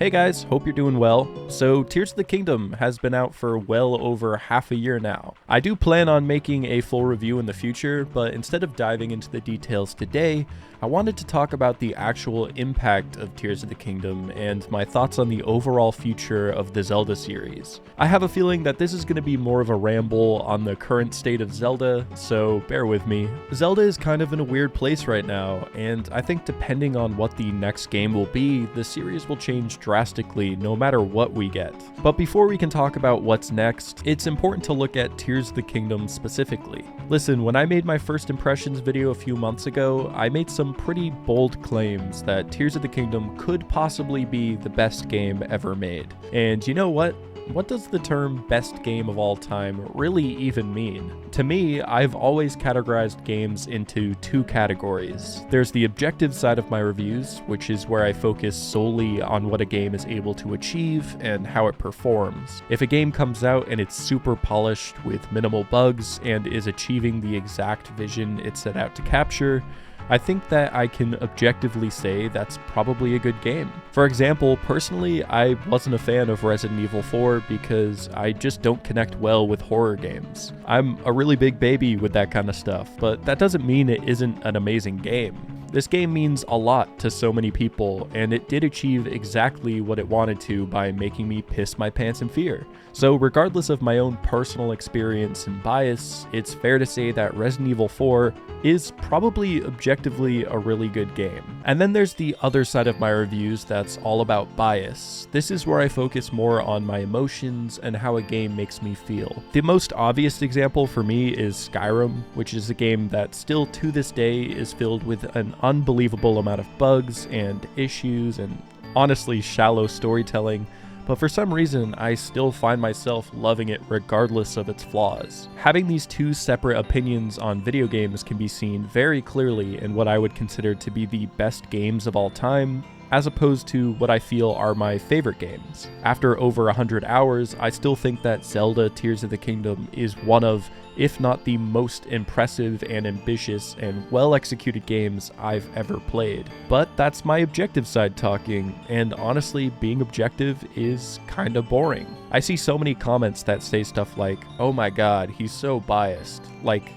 Hey guys, hope you're doing well. So Tears of the Kingdom has been out for well over half a year now. I do plan on making a full review in the future, but instead of diving into the details today, I wanted to talk about the actual impact of Tears of the Kingdom and my thoughts on the overall future of the Zelda series. I have a feeling that this is going to be more of a ramble on the current state of Zelda, so bear with me. Zelda is kind of in a weird place right now, and I think depending on what the next game will be, the series will change drastically no matter what we get. But before we can talk about what's next, it's important to look at Tears of the Kingdom specifically. Listen, when I made my first impressions video a few months ago, I made some pretty bold claims that Tears of the Kingdom could possibly be the best game ever made. And you know what? What does the term best game of all time really even mean? To me, I've always categorized games into two categories. There's the objective side of my reviews, which is where I focus solely on what a game is able to achieve and how it performs. If a game comes out and it's super polished with minimal bugs and is achieving the exact vision it set out to capture, I think that I can objectively say that's probably a good game. For example, personally, I wasn't a fan of Resident Evil 4 because I just don't connect well with horror games. I'm a really big baby with that kind of stuff, but that doesn't mean it isn't an amazing game. This game means a lot to so many people, and it did achieve exactly what it wanted to by making me piss my pants in fear. So regardless of my own personal experience and bias, it's fair to say that Resident Evil 4 is probably objectively a really good game. And then there's the other side of my reviews that's all about bias. This is where I focus more on my emotions and how a game makes me feel. The most obvious example for me is Skyrim, which is a game that still to this day is filled with an unbelievable amount of bugs and issues and honestly shallow storytelling, but for some reason I still find myself loving it regardless of its flaws. Having these two separate opinions on video games can be seen very clearly in what I would consider to be the best games of all time, as opposed to what I feel are my favorite games. After over 100 hours, I still think that Zelda Tears of the Kingdom is one of, if not the most impressive and ambitious and well-executed games I've ever played. But that's my objective side talking, and honestly, being objective is kinda boring. I see so many comments that say stuff like, "Oh my god, he's so biased." Like,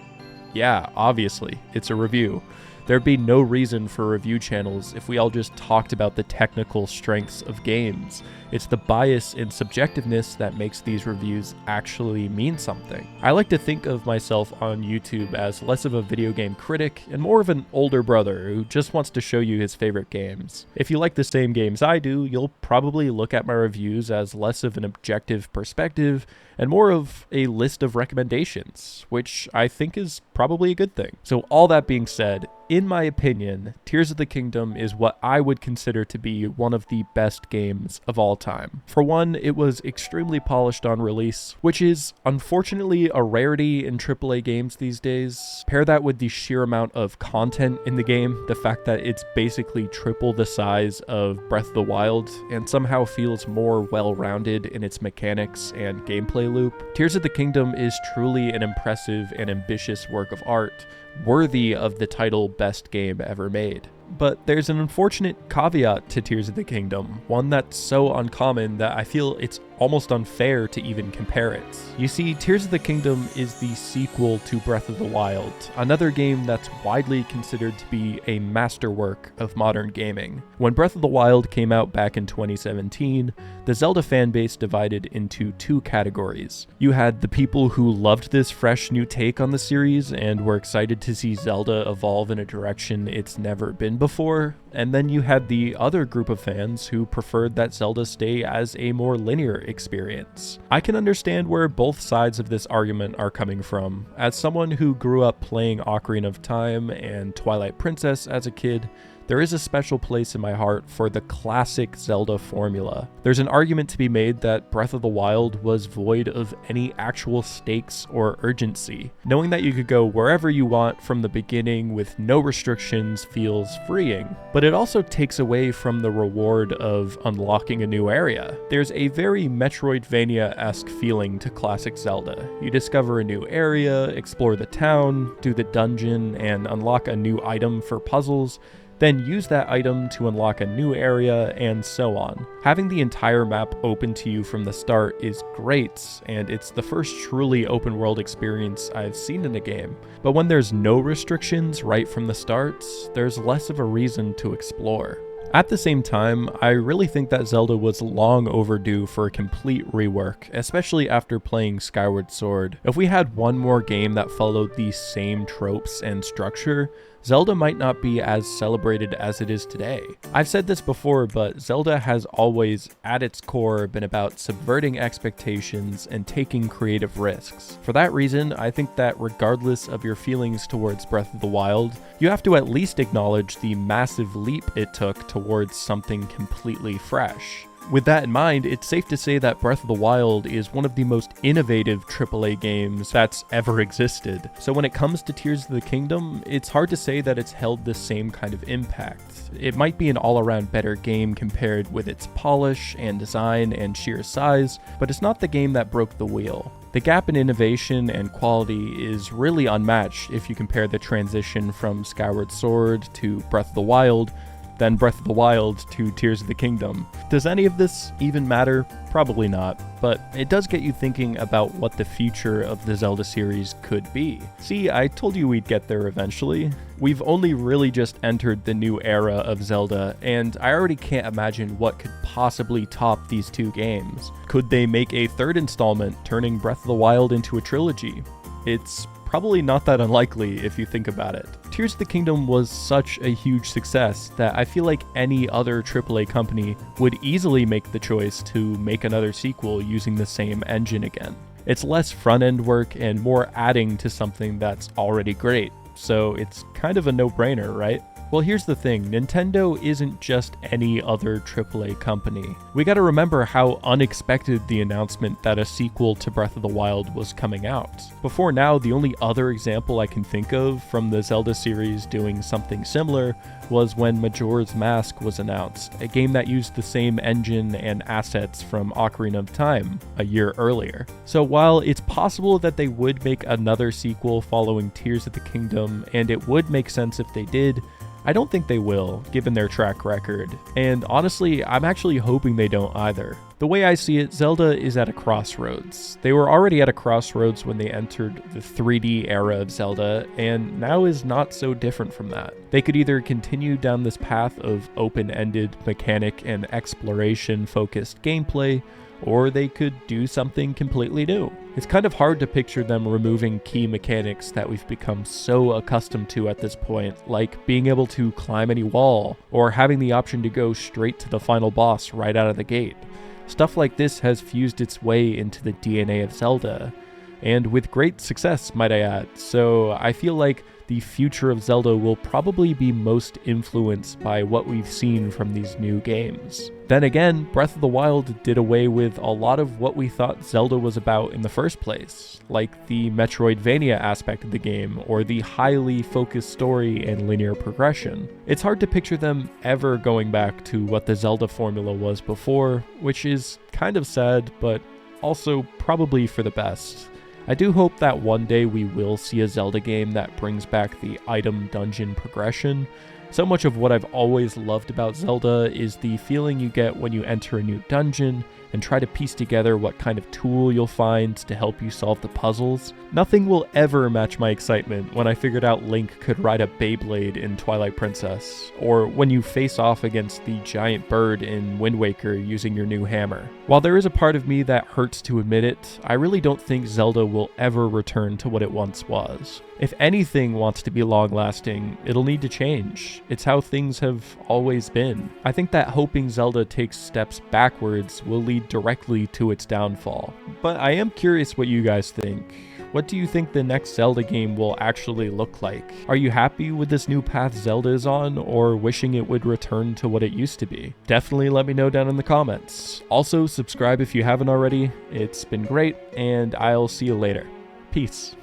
yeah, obviously, it's a review. There'd be no reason for review channels if we all just talked about the technical strengths of games. It's the bias and subjectiveness that makes these reviews actually mean something. I like to think of myself on YouTube as less of a video game critic and more of an older brother who just wants to show you his favorite games. If you like the same games I do, you'll probably look at my reviews as less of an objective perspective and more of a list of recommendations, which I think is probably a good thing. So all that being said, in my opinion, Tears of the Kingdom is what I would consider to be one of the best games of all time. For one, it was extremely polished on release, which is unfortunately a rarity in AAA games these days. Pair that with the sheer amount of content in the game, the fact that it's basically triple the size of Breath of the Wild, and somehow feels more well-rounded in its mechanics and gameplay loop. Tears of the Kingdom is truly an impressive and ambitious work of art, worthy of the title best game ever made. But there's an unfortunate caveat to Tears of the Kingdom, one that's so uncommon that I feel it's almost unfair to even compare it. You see, Tears of the Kingdom is the sequel to Breath of the Wild, another game that's widely considered to be a masterwork of modern gaming. When Breath of the Wild came out back in 2017, the Zelda fanbase divided into two categories. You had the people who loved this fresh new take on the series and were excited to see Zelda evolve in a direction it's never been before, and then you had the other group of fans who preferred that Zelda stay as a more linear experience. I can understand where both sides of this argument are coming from. As someone who grew up playing Ocarina of Time and Twilight Princess as a kid, there is a special place in my heart for the classic Zelda formula. There's an argument to be made that Breath of the Wild was void of any actual stakes or urgency. Knowing that you could go wherever you want from the beginning with no restrictions feels freeing, but it also takes away from the reward of unlocking a new area. There's a very Metroidvania-esque feeling to classic Zelda. You discover a new area, explore the town, do the dungeon, and unlock a new item for puzzles, then use that item to unlock a new area, and so on. Having the entire map open to you from the start is great, and it's the first truly open world experience I've seen in a game. But when there's no restrictions right from the start, there's less of a reason to explore. At the same time, I really think that Zelda was long overdue for a complete rework, especially after playing Skyward Sword. If we had one more game that followed these same tropes and structure, Zelda might not be as celebrated as it is today. I've said this before, but Zelda has always, at its core, been about subverting expectations and taking creative risks. For that reason, I think that regardless of your feelings towards Breath of the Wild, you have to at least acknowledge the massive leap it took towards something completely fresh. With that in mind, it's safe to say that Breath of the Wild is one of the most innovative AAA games that's ever existed. So when it comes to Tears of the Kingdom, it's hard to say that it's held the same kind of impact. It might be an all-around better game compared with its polish and design and sheer size, but it's not the game that broke the wheel. The gap in innovation and quality is really unmatched if you compare the transition from Skyward Sword to Breath of the Wild, then Breath of the Wild to Tears of the Kingdom. Does any of this even matter? Probably not, but it does get you thinking about what the future of the Zelda series could be. See, I told you we'd get there eventually. We've only really just entered the new era of Zelda, and I already can't imagine what could possibly top these two games. Could they make a third installment, turning Breath of the Wild into a trilogy? It's probably not that unlikely if you think about it. Tears of the Kingdom was such a huge success that I feel like any other AAA company would easily make the choice to make another sequel using the same engine again. It's less front-end work and more adding to something that's already great, so it's kind of a no-brainer, right? Well, here's the thing, Nintendo isn't just any other AAA company. We gotta remember how unexpected the announcement that a sequel to Breath of the Wild was coming out. Before now, the only other example I can think of from the Zelda series doing something similar was when Majora's Mask was announced, a game that used the same engine and assets from Ocarina of Time a year earlier. So while it's possible that they would make another sequel following Tears of the Kingdom, and it would make sense if they did, I don't think they will, given their track record, and honestly, I'm actually hoping they don't either. The way I see it, Zelda is at a crossroads. They were already at a crossroads when they entered the 3D era of Zelda, and now is not so different from that. They could either continue down this path of open-ended mechanic and exploration-focused gameplay, or they could do something completely new. It's kind of hard to picture them removing key mechanics that we've become so accustomed to at this point, like being able to climb any wall, or having the option to go straight to the final boss right out of the gate. Stuff like this has fused its way into the DNA of Zelda, and with great success, might I add, so I feel like the future of Zelda will probably be most influenced by what we've seen from these new games. Then again, Breath of the Wild did away with a lot of what we thought Zelda was about in the first place, like the Metroidvania aspect of the game, or the highly focused story and linear progression. It's hard to picture them ever going back to what the Zelda formula was before, which is kind of sad, but also probably for the best. I do hope that one day we will see a Zelda game that brings back the item dungeon progression. So much of what I've always loved about Zelda is the feeling you get when you enter a new dungeon and try to piece together what kind of tool you'll find to help you solve the puzzles. Nothing will ever match my excitement when I figured out Link could ride a Beyblade in Twilight Princess, or when you face off against the giant bird in Wind Waker using your new hammer. While there is a part of me that hurts to admit it, I really don't think Zelda will ever return to what it once was. If anything wants to be long-lasting, it'll need to change. It's how things have always been. I think that hoping Zelda takes steps backwards will lead directly to its downfall. But I am curious what you guys think. What do you think the next Zelda game will actually look like? Are you happy with this new path Zelda is on, or wishing it would return to what it used to be? Definitely let me know down in the comments. Also, subscribe if you haven't already. It's been great, and I'll see you later. Peace.